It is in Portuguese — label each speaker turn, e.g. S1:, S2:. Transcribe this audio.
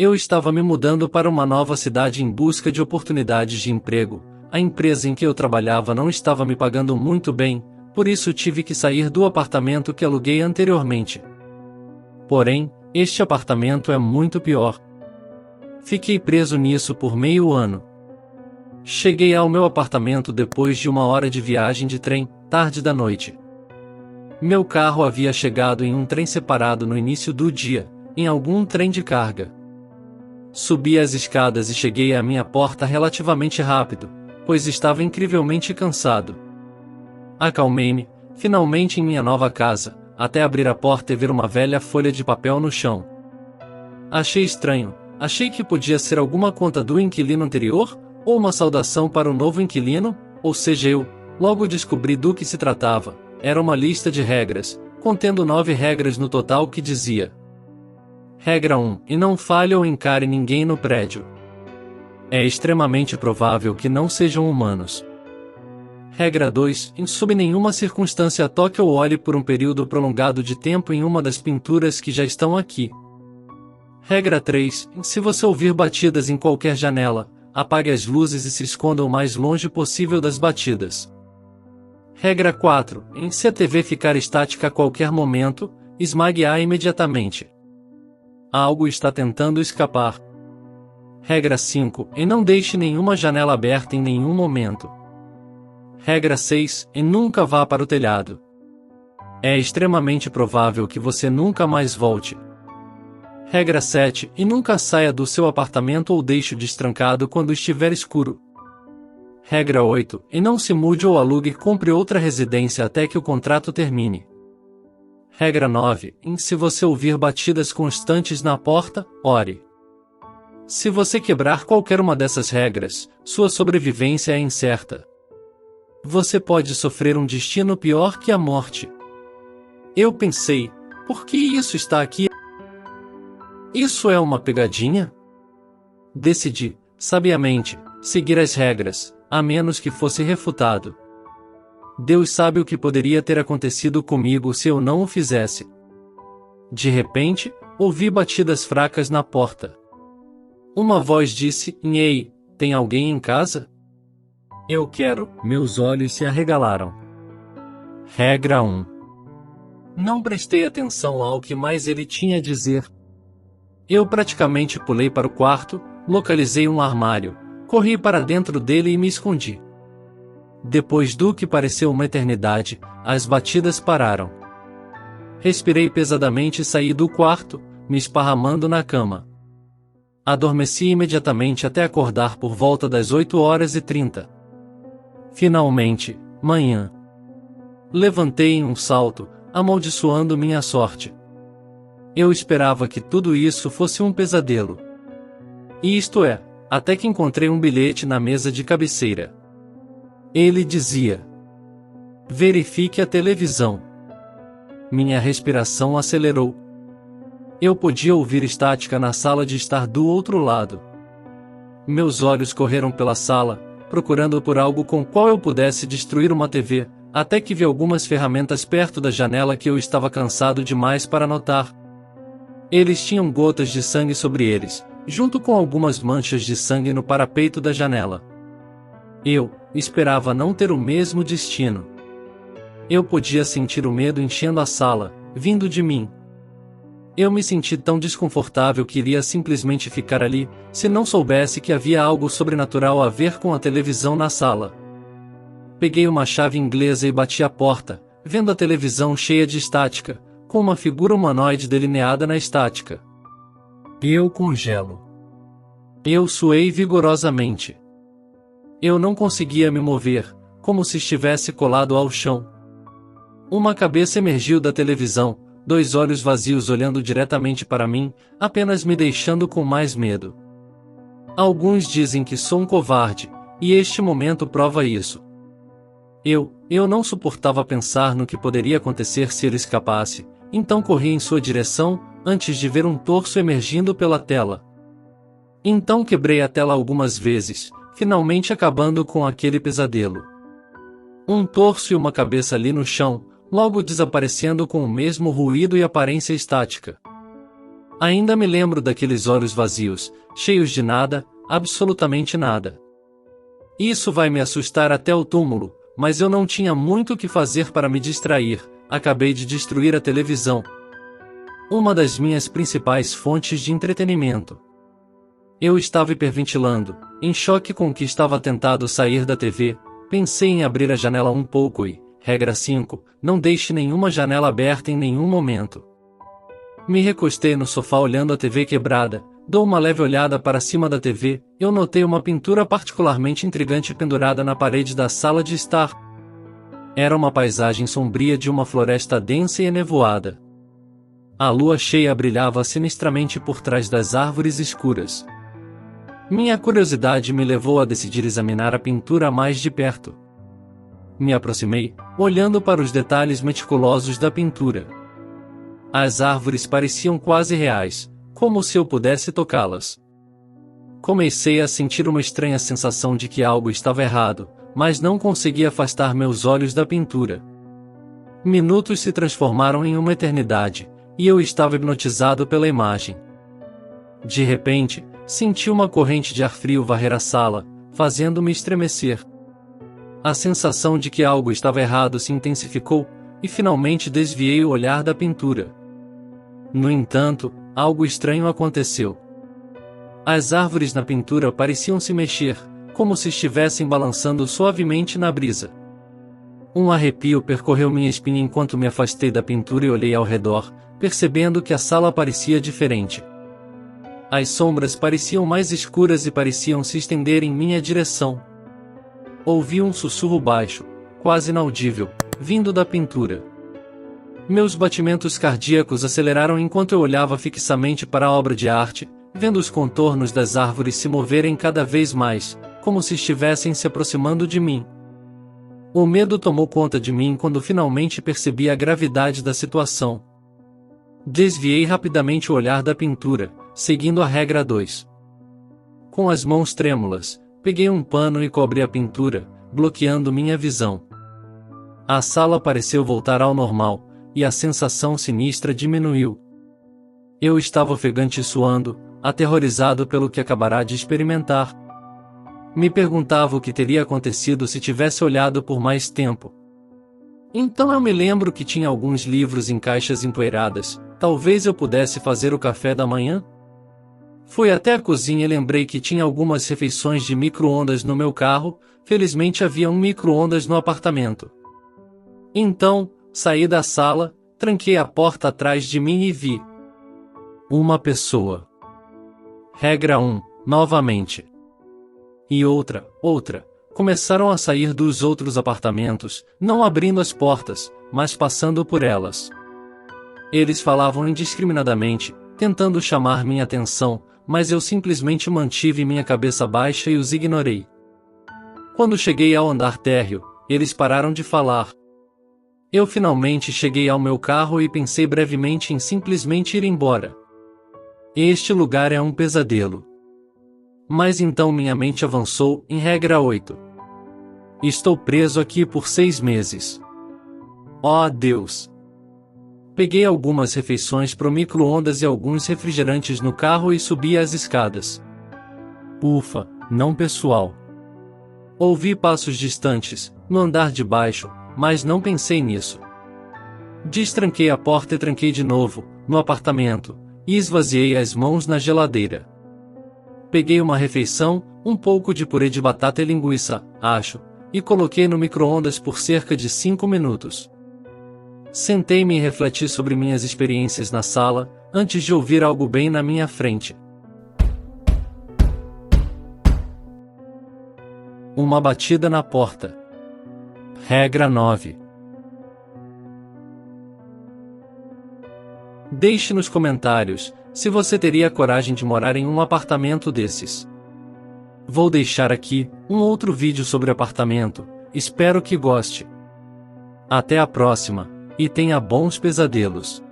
S1: Eu estava me mudando para uma nova cidade em busca de oportunidades de emprego. A empresa em que eu trabalhava não estava me pagando muito bem, por isso tive que sair do apartamento que aluguei anteriormente. Porém, este apartamento é muito pior. Fiquei preso nisso por meio ano. Cheguei ao meu apartamento depois de 1 hora de viagem de trem, tarde da noite. Meu carro havia chegado em um trem separado no início do dia, em algum trem de carga. Subi as escadas e cheguei à minha porta relativamente rápido, pois estava incrivelmente cansado. Acalmei-me, finalmente em minha nova casa, até abrir a porta e ver uma velha folha de papel no chão. Achei estranho, achei que podia ser alguma conta do inquilino anterior, ou uma saudação para o novo inquilino, ou seja logo descobri do que se tratava. Era uma lista de regras, contendo 9 regras no total que dizia: Regra 1. E não fale ou encare ninguém no prédio. É extremamente provável que não sejam humanos. Regra 2. Em sob nenhuma circunstância toque ou olhe por um período prolongado de tempo em uma das pinturas que já estão aqui. Regra 3. Se você ouvir batidas em qualquer janela, apague as luzes e se esconda o mais longe possível das batidas. Regra 4. Se a TV ficar estática a qualquer momento, esmague-a imediatamente. Algo está tentando escapar. Regra 5. Não deixe nenhuma janela aberta em nenhum momento. Regra 6. Nunca vá para o telhado. É extremamente provável que você nunca mais volte. Regra 7. Nunca saia do seu apartamento ou deixe-o destrancado quando estiver escuro. Regra 8. Não se mude ou alugue e compre outra residência até que o contrato termine. Regra 9. Se você ouvir batidas constantes na porta, ore. Se você quebrar qualquer uma dessas regras, sua sobrevivência é incerta. Você pode sofrer um destino pior que a morte. Eu pensei, por que isso está aqui? Isso é uma pegadinha? Decidi, sabiamente, seguir as regras, a menos que fosse refutado. Deus sabe o que poderia ter acontecido comigo se eu não o fizesse. De repente, ouvi batidas fracas na porta. Uma voz disse: Ei, tem alguém em casa? Eu quero. Meus olhos se arregalaram. Regra 1. Não prestei atenção ao que mais ele tinha a dizer. Eu praticamente pulei para o quarto, localizei um armário, corri para dentro dele e me escondi. Depois do que pareceu uma eternidade, as batidas pararam. Respirei pesadamente e saí do quarto, me esparramando na cama. Adormeci imediatamente até acordar por volta das 8h30. Finalmente, manhã. Levantei em um salto, amaldiçoando minha sorte. Eu esperava que tudo isso fosse um pesadelo. E isto é, até que encontrei um bilhete na mesa de cabeceira. Ele dizia: Verifique a televisão. Minha respiração acelerou. Eu podia ouvir estática na sala de estar do outro lado. Meus olhos correram pela sala, procurando por algo com qual eu pudesse destruir uma TV, até que vi algumas ferramentas perto da janela que eu estava cansado demais para notar. Eles tinham gotas de sangue sobre eles, junto com algumas manchas de sangue no parapeito da janela. Eu esperava não ter o mesmo destino. Eu podia sentir o medo enchendo a sala, vindo de mim. Eu me senti tão desconfortável que iria simplesmente ficar ali, se não soubesse que havia algo sobrenatural a ver com a televisão na sala. Peguei uma chave inglesa e bati a porta, vendo a televisão cheia de estática, com uma figura humanoide delineada na estática. Eu congelo. Eu suei vigorosamente. Eu não conseguia me mover, como se estivesse colado ao chão. Uma cabeça emergiu da televisão, 2 olhos vazios olhando diretamente para mim, apenas me deixando com mais medo. Alguns dizem que sou um covarde, e este momento prova isso. Eu não suportava pensar no que poderia acontecer se ele escapasse, então corri em sua direção, antes de ver um torso emergindo pela tela. Então quebrei a tela algumas vezes, finalmente acabando com aquele pesadelo. Um torso e uma cabeça ali no chão, logo desaparecendo com o mesmo ruído e aparência estática. Ainda me lembro daqueles olhos vazios, cheios de nada, absolutamente nada. Isso vai me assustar até o túmulo, mas eu não tinha muito o que fazer para me distrair. Acabei de destruir a televisão, uma das minhas principais fontes de entretenimento. Eu estava hiperventilando, em choque com o que estava tentado sair da TV. Pensei em abrir a janela um pouco e, regra 5, não deixe nenhuma janela aberta em nenhum momento. Me recostei no sofá olhando a TV quebrada. Dou uma leve olhada para cima da TV, eu notei uma pintura particularmente intrigante pendurada na parede da sala de estar. Era uma paisagem sombria de uma floresta densa e enevoada. A lua cheia brilhava sinistramente por trás das árvores escuras. Minha curiosidade me levou a decidir examinar a pintura mais de perto. Me aproximei, olhando para os detalhes meticulosos da pintura. As árvores pareciam quase reais, como se eu pudesse tocá-las. Comecei a sentir uma estranha sensação de que algo estava errado, mas não consegui afastar meus olhos da pintura. Minutos se transformaram em uma eternidade, e eu estava hipnotizado pela imagem. De repente, senti uma corrente de ar frio varrer a sala, fazendo-me estremecer. A sensação de que algo estava errado se intensificou, e finalmente desviei o olhar da pintura. No entanto, algo estranho aconteceu. As árvores na pintura pareciam se mexer, como se estivessem balançando suavemente na brisa. Um arrepio percorreu minha espinha enquanto me afastei da pintura e olhei ao redor, percebendo que a sala parecia diferente. As sombras pareciam mais escuras e pareciam se estender em minha direção. Ouvi um sussurro baixo, quase inaudível, vindo da pintura. Meus batimentos cardíacos aceleraram enquanto eu olhava fixamente para a obra de arte, vendo os contornos das árvores se moverem cada vez mais, como se estivessem se aproximando de mim. O medo tomou conta de mim quando finalmente percebi a gravidade da situação. Desviei rapidamente o olhar da pintura, seguindo a regra 2. Com as mãos trêmulas, peguei um pano e cobri a pintura, bloqueando minha visão. A sala pareceu voltar ao normal, e a sensação sinistra diminuiu. Eu estava ofegante e suando, aterrorizado pelo que acabará de experimentar. Me perguntava o que teria acontecido se tivesse olhado por mais tempo. Então eu me lembro que tinha alguns livros em caixas empoeiradas. Talvez eu pudesse fazer o café da manhã? Fui até a cozinha e lembrei que tinha algumas refeições de micro-ondas no meu carro. Felizmente havia um micro-ondas no apartamento. Então, saí da sala, tranquei a porta atrás de mim e vi uma pessoa. Regra 1, novamente. E outra. Começaram a sair dos outros apartamentos, não abrindo as portas, mas passando por elas. Eles falavam indiscriminadamente, tentando chamar minha atenção, mas eu simplesmente mantive minha cabeça baixa e os ignorei. Quando cheguei ao andar térreo, eles pararam de falar. Eu finalmente cheguei ao meu carro e pensei brevemente em simplesmente ir embora. Este lugar é um pesadelo. Mas então minha mente avançou em regra 8. Estou preso aqui por 6 meses. Oh Deus! Peguei algumas refeições pro micro-ondas e alguns refrigerantes no carro e subi as escadas. Ufa, não pessoal. Ouvi passos distantes, no andar de baixo, mas não pensei nisso. Destranquei a porta e tranquei de novo, no apartamento, e esvaziei as mãos na geladeira. Peguei uma refeição, um pouco de purê de batata e linguiça, acho, e coloquei no micro-ondas por cerca de 5 minutos. Sentei-me e refleti sobre minhas experiências na sala, antes de ouvir algo bem na minha frente. Uma batida na porta. Regra 9. Deixe nos comentários se você teria coragem de morar em um apartamento desses. Vou deixar aqui um outro vídeo sobre apartamento, espero que goste. Até a próxima, e tenha bons pesadelos.